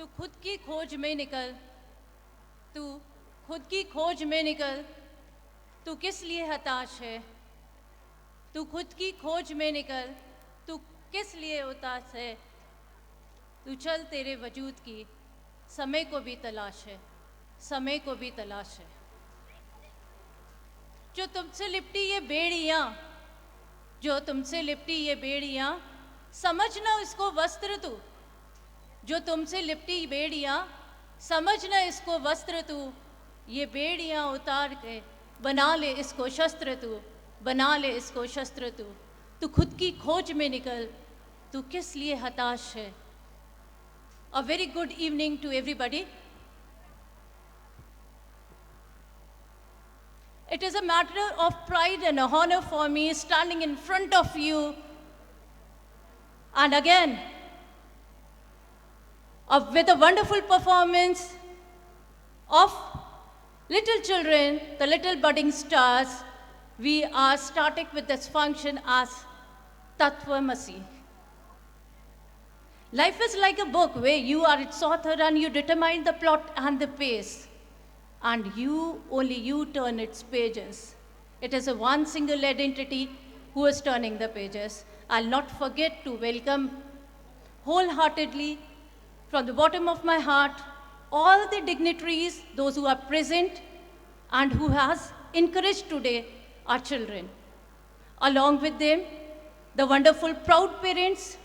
तू खुद की खोज में निकल, तू खुद की खोज में निकल, तू किस लिए हताश है। तू खुद की खोज में निकल, तू किस लिए उदास है। तू चल, तेरे वजूद की समय को भी तलाश है, समय को भी तलाश है। जो तुमसे लिपटी ये बेड़ियाँ, जो तुमसे लिपटी ये बेड़ियाँ, समझना इसको वस्त्र तू। जो तुमसे लिपटी बेड़ियाँ, समझना इसको वस्त्र तू। ये बेड़ियाँ उतार के बना ले इसको शस्त्र तू, बना ले इसको शस्त्र तू। तू खुद की खोज में निकल, तू किस लिए हताश है। A very good evening to everybody. It is a matter of pride and honor for me standing in front of you. And again, with a wonderful performance of little children, the little budding stars, we are starting with this function as Tattvamasi. Life is like a book where you are its author and you determine the plot and the pace. And only you turn its pages. It is a one single identity who is turning the pages. I'll not forget to welcome wholeheartedly from the bottom of my heart all the dignitaries, those who are present and who has encouraged today our children. Along with them, the wonderful proud parents,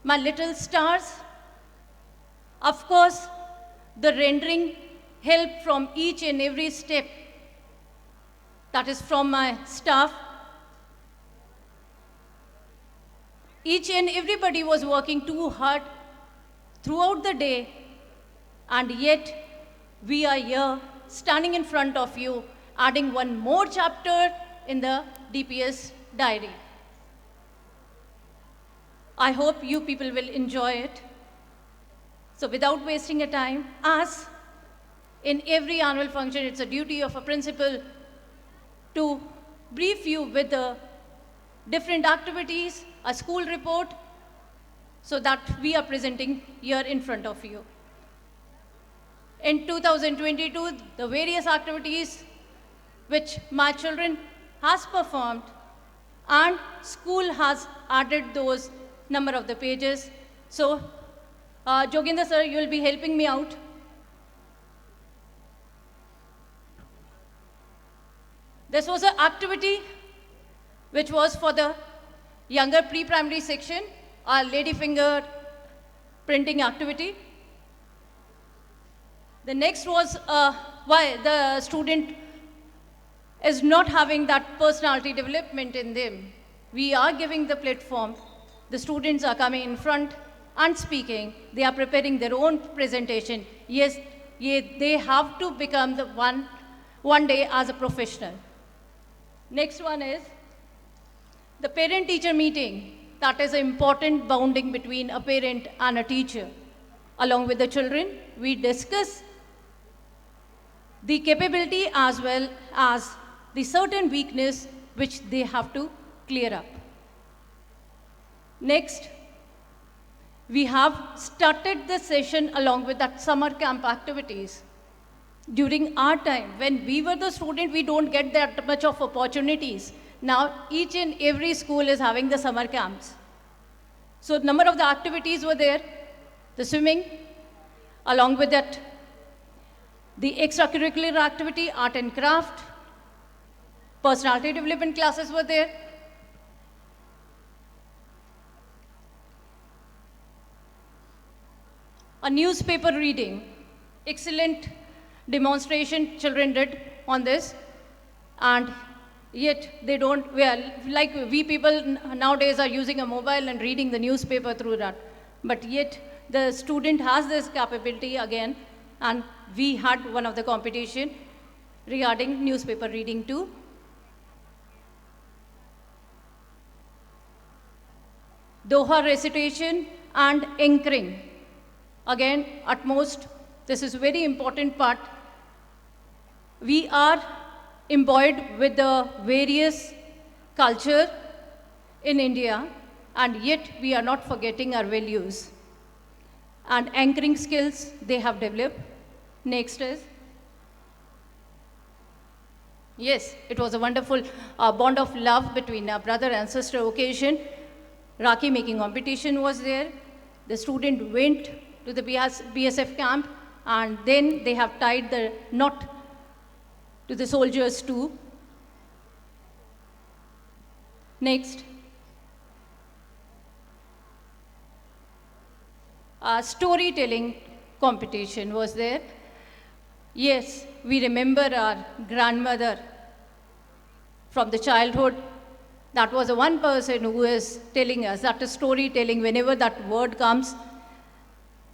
my little stars, of course, the rendering help from each and every step, that is from my staff. Each and everybody was working too hard throughout the day, and yet we are here standing in front of you, adding one more chapter in the DPS diary. I hope you people will enjoy it. So without wasting a time, as in every annual function, it's a duty of a principal to brief you with the different activities, a school report, so that we are presenting here in front of you. In 2022, the various activities which my children has performed, and school has added those number of the pages. So, Joginder sir, you will be helping me out. This was an activity which was for the younger pre-primary section, our lady finger printing activity. The next was why the student is not having that personality development in them. We are giving the platform. The students are coming in front and speaking. They are preparing their own presentation. Yes, they have to become the one day as a professional. Next one is the parent-teacher meeting. That is an important bounding between a parent and a teacher. Along with the children, we discuss the capability as well as the certain weakness which they have to clear up. Next, we have started the session along with that summer camp activities. During our time, when we were the student, we don't get that much of opportunities. Now, each and every school is having the summer camps. So, number of the activities were there, the swimming, along with that, the extracurricular activity, art and craft, personality development classes were there. A newspaper reading, excellent demonstration children did on this, and yet they don't, well, like we people nowadays are using a mobile and reading the newspaper through that, but yet the student has this capability again, and we had one of the competition regarding newspaper reading too. Doha recitation and anchoring. Again, at most, this is a very important part. We are imbued with the various culture in India, and yet we are not forgetting our values. and anchoring skills they have developed. Next is, yes, it was a wonderful bond of love between a brother and sister occasion. Rakhi making competition was there. The student went to the BSF camp, and then they have tied the knot to the soldiers too. Next. Storytelling competition was there. Yes, we remember our grandmother from the childhood. That was the one person who is telling us that is storytelling. Whenever that word comes,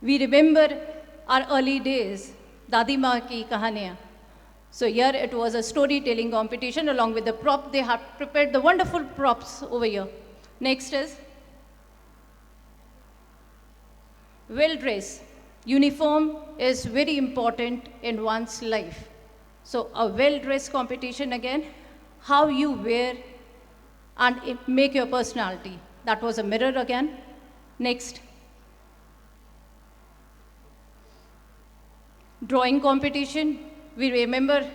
we remember our early days, Dadi Ma ki kahaniyan. So here it was a storytelling competition along with the prop. They have prepared the wonderful props over here. Next is well-dressed. Uniform is very important in one's life. So a well-dressed competition again, how you wear and make your personality. That was a mirror again. Next. Drawing competition. We remember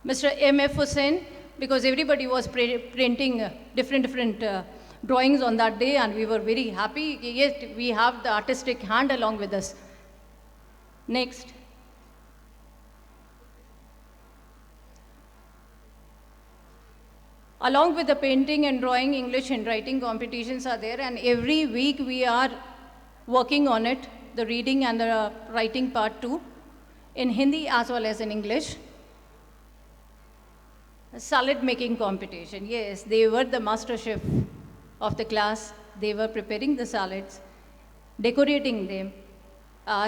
Mr. M.F. Hussain, because everybody was printing different drawings on that day, and we were very happy. Yet we have the artistic hand along with us. Next. Along with the painting and drawing, English and writing competitions are there, and every week we are working on it, the reading and the writing part too, in Hindi as well as in English. A salad making competition, yes, they were the master chef of the class. They were preparing the salads, decorating them.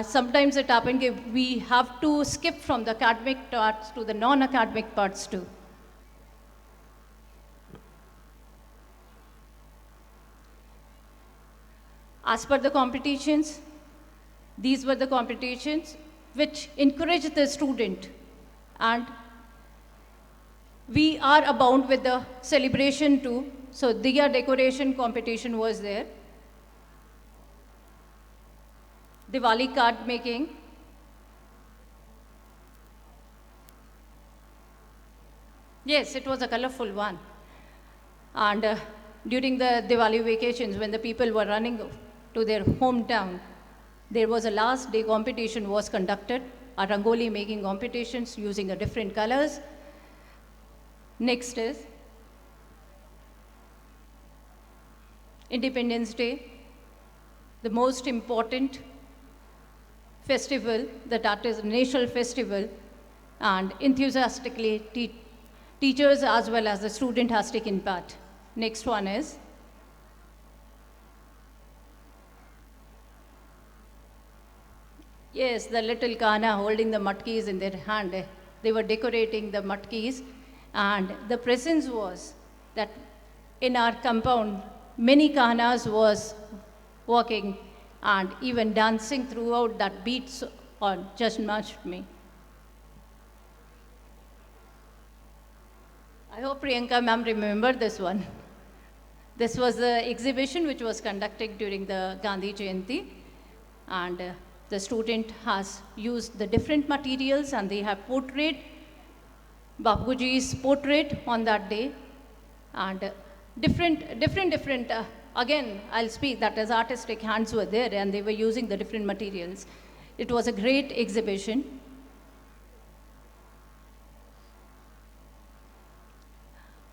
Sometimes it happened we have to skip from the academic parts to the non-academic parts too. As per the competitions, these were the competitions which encouraged the student, and we are abound with the celebration too. So diya decoration competition was there. Diwali card making. Yes, it was a colorful one. And during the Diwali vacations, when the people were running to their hometown, there was a last day competition was conducted, a rangoli making competitions using the different colors. Next is Independence Day, the most important festival, that is a national festival, and enthusiastically teachers as well as the student has taken part. Next one is yes, the little Kana holding the matkis in their hand. They were decorating the matkis, and the presence was that in our compound, many Kanas was walking and even dancing throughout that beats on Janmashtami. I hope Priyanka ma'am remembered this one. This was the exhibition which was conducted during the Gandhi Jayanti, and the student has used the different materials, and they have portrayed Bapuji's portrait on that day, and different, again, I'll speak that as artistic hands were there, and they were using the different materials. It was a great exhibition.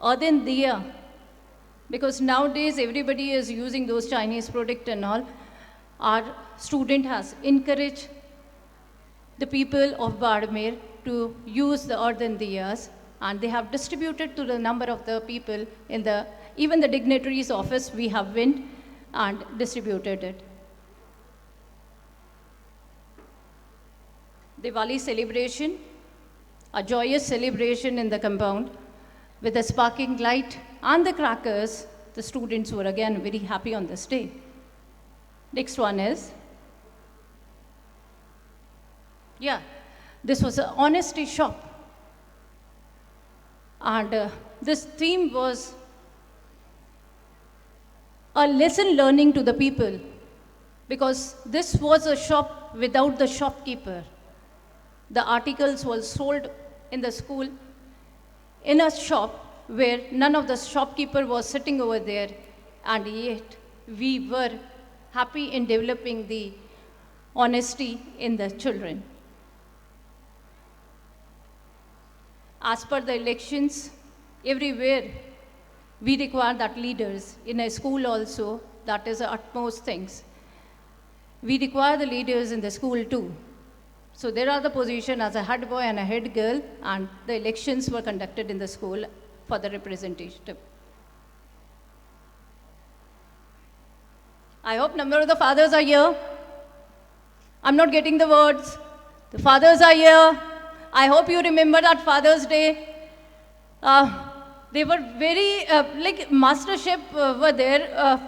Earthen diya, because nowadays everybody is using those Chinese products and all. Our student has encouraged the people of Barmer to use the earthen diyas, and they have distributed to the number of the people in the, even the dignitary's office, we have went and distributed it. Diwali celebration, a joyous celebration in the compound with the sparkling light and the crackers. The students were again very happy on this day. Next one is, this was an honesty shop. And this theme was a lesson learning to the people because this was a shop without the shopkeeper. The articles were sold in the school in a shop where none of the shopkeeper was sitting over there, and yet we were happy in developing the honesty in the children. As per the elections, everywhere we require that leaders, in a school also, that is the utmost things. We require the leaders in the school too. So there are the position as a head boy and a head girl, and the elections were conducted in the school for the representative. I hope number of the fathers are here. I'm not getting the words. The fathers are here. I hope you remember that Father's Day. They were very, like mastership were there.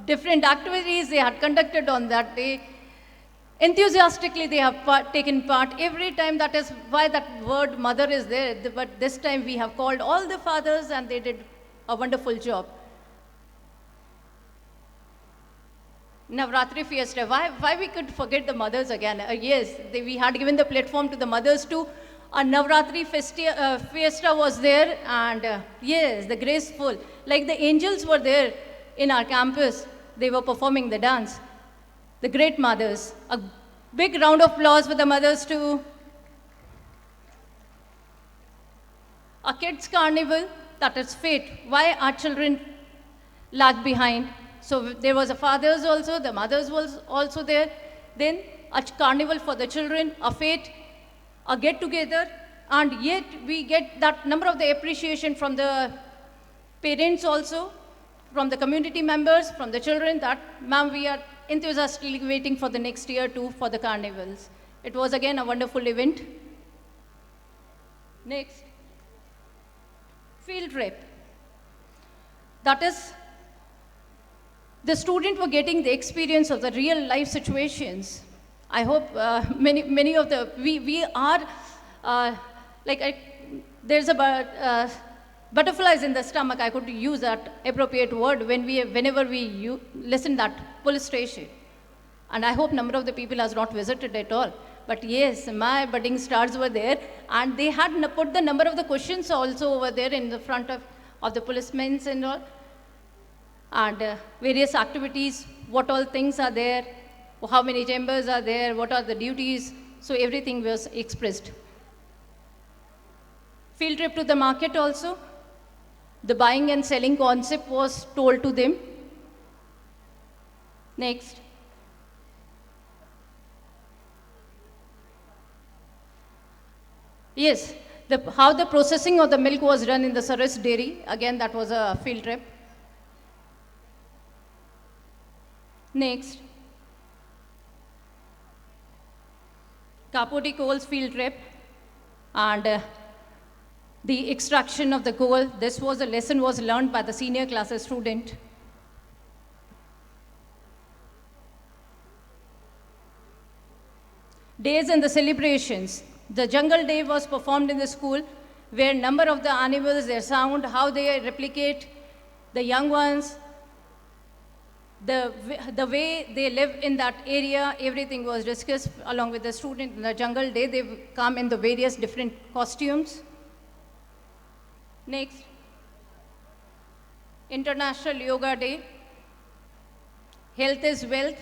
Different activities they had conducted on that day. Enthusiastically they have taken part every time. That is why that word mother is there. But this time we have called all the fathers and they did a wonderful job. Navratri fiesta, why we could forget the mothers again? Yes, we had given the platform to the mothers too. A Navratri fiesta was there, and yes, the graceful, like the angels were there in our campus. They were performing the dance. The great mothers. A big round of applause for the mothers too. A kids carnival, that is fate. Why our children lag behind? So there was a fathers also, the mothers was also there. Then a carnival for the children, a fete, a get together, and yet we get that number of the appreciation from the parents also, from the community members, from the children, that ma'am, we are enthusiastically waiting for the next year too for the carnivals. It was again a wonderful event. Next, field trip. That is, the students were getting the experience of the real life situations. I hope many of the, we are, there's a butterflies in the stomach. I could use that appropriate word whenever we listen that police station. And I hope number of the people has not visited at all. But yes, my budding stars were there, and they had put the number of the questions also over there in the front of the policemen and all. And various activities, what all things are there, how many chambers are there, what are the duties, so everything was expressed. Field trip to the market also. The buying and selling concept was told to them. Next. Yes, how the processing of the milk was done in the Saras dairy. Again, that was a field trip. Next, Kapoti coals field trip, and the extraction of the coal. This was a lesson was learned by the senior classes student. Days and the celebrations. The jungle day was performed in the school, where number of the animals, their sound, how they replicate, the young ones, the way they live in that area, everything was discussed along with the student. In the jungle day, they come in the various different costumes. Next, International Yoga Day. Health is wealth.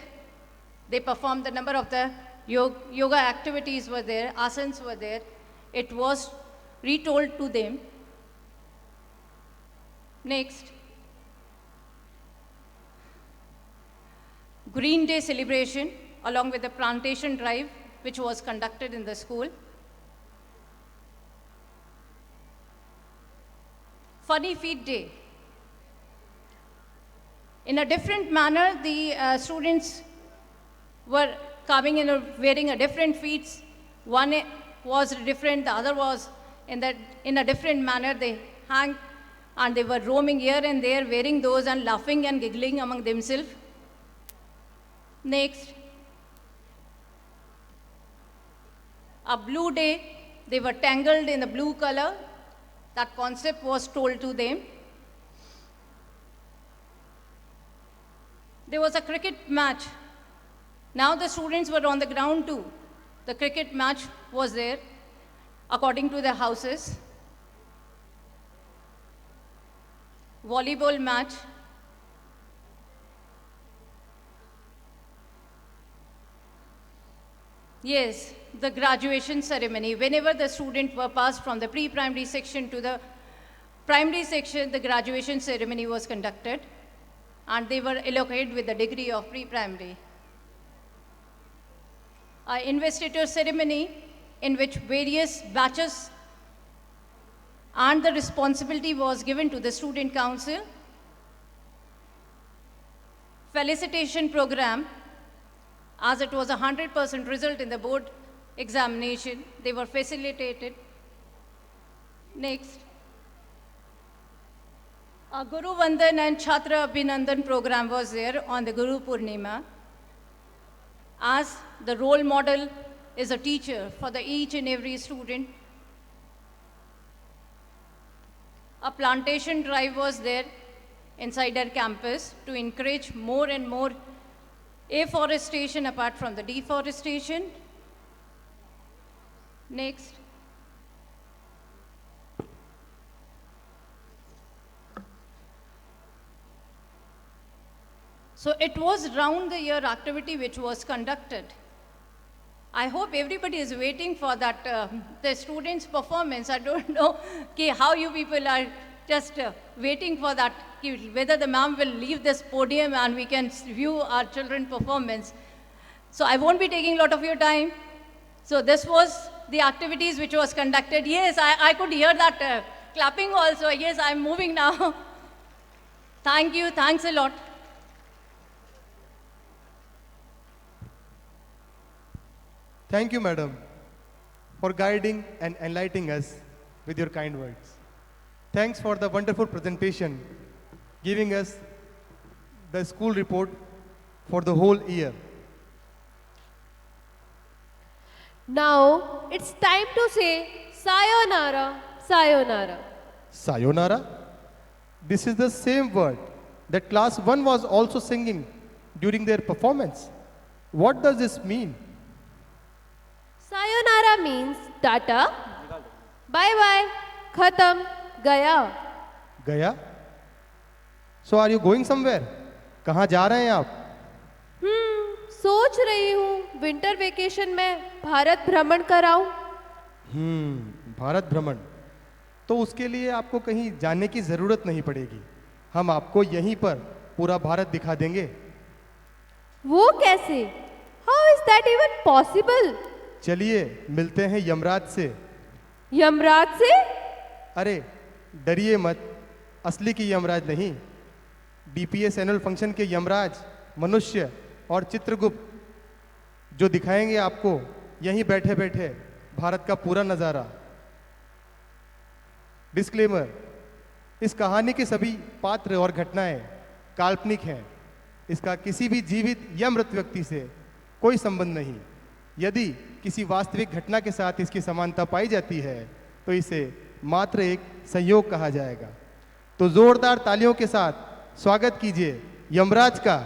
They performed the number of the yoga activities were there, asanas were there. It was retold to them. Next, Green Day celebration along with the plantation drive, which was conducted in the school. Funny Feet Day. In a different manner, the students were coming in wearing a different feet. One was different, the other was in a different manner. They hung and they were roaming here and there wearing those and laughing and giggling among themselves. Next, a blue day. They were tangled in the blue color. That concept was told to them. There was a cricket match Now the students were on the ground too. The cricket match was there, according to their houses. Volleyball match. Yes, the graduation ceremony. Whenever the students were passed from the pre-primary section to the primary section, the graduation ceremony was conducted, and they were allocated with the degree of pre-primary. An investiture ceremony in which various batches and the responsibility was given to the student council. Felicitation program, as it was 100% result in the board examination, they were facilitated. Next. A Guru Vandan and Chhatra Abhinandan program was there on the Guru Purnima. As the role model is a teacher for each and every student. A plantation drive was there inside our campus to encourage more and more afforestation apart from the deforestation. Next. So it was round the year activity which was conducted. I hope everybody is waiting for that, the students' performance. I don't know how you people are just waiting for that, whether the ma'am will leave this podium and we can view our children's performance. So I won't be taking a lot of your time. So this was the activities which was conducted. Yes, I could hear that clapping also. Yes, I'm moving now. Thank you, thanks a lot. Thank you, madam, for guiding and enlightening us with your kind words. Thanks for the wonderful presentation, giving us the school report for the whole year. Now it's time to say sayonara, sayonara. Sayonara? This is the same word that class 1 was also singing during their performance. What does this mean? Sayonara means tata, bye bye, khatam, gaya. Gaya? So are you going somewhere? कहाँ जा रहे हैं आप? सोच रही हूँ winter vacation में भारत भ्रमण कराऊं। भारत भ्रमण। तो उसके लिए आपको कहीं जाने की जरूरत नहीं पड़ेगी। हम आपको यहीं पर पूरा भारत दिखा देंगे। वो कैसे? How is that even possible? चलिए मिलते हैं यमराज से। यमराज से? अरे डरिए मत, असली की यमराज नहीं, DPS एनुअल फंक्शन के यमराज मनुष्य और चित्रगुप्त जो दिखाएंगे आपको यहीं बैठे बैठे भारत का पूरा नज़ारा। डिस्क्लेमर, इस कहानी के सभी पात्र और घटनाएं काल्पनिक हैं। इसका किसी भी जीवित या मृत व्यक्ति से कोई संबंध नहीं। यदि किसी वास्तविक घटना के साथ इसकी समानता पाई जाती है तो इसे मात्र एक संयोग कहा जाएगा। तो जोरदार तालियों के साथ स्वागत कीजिए यमराज का।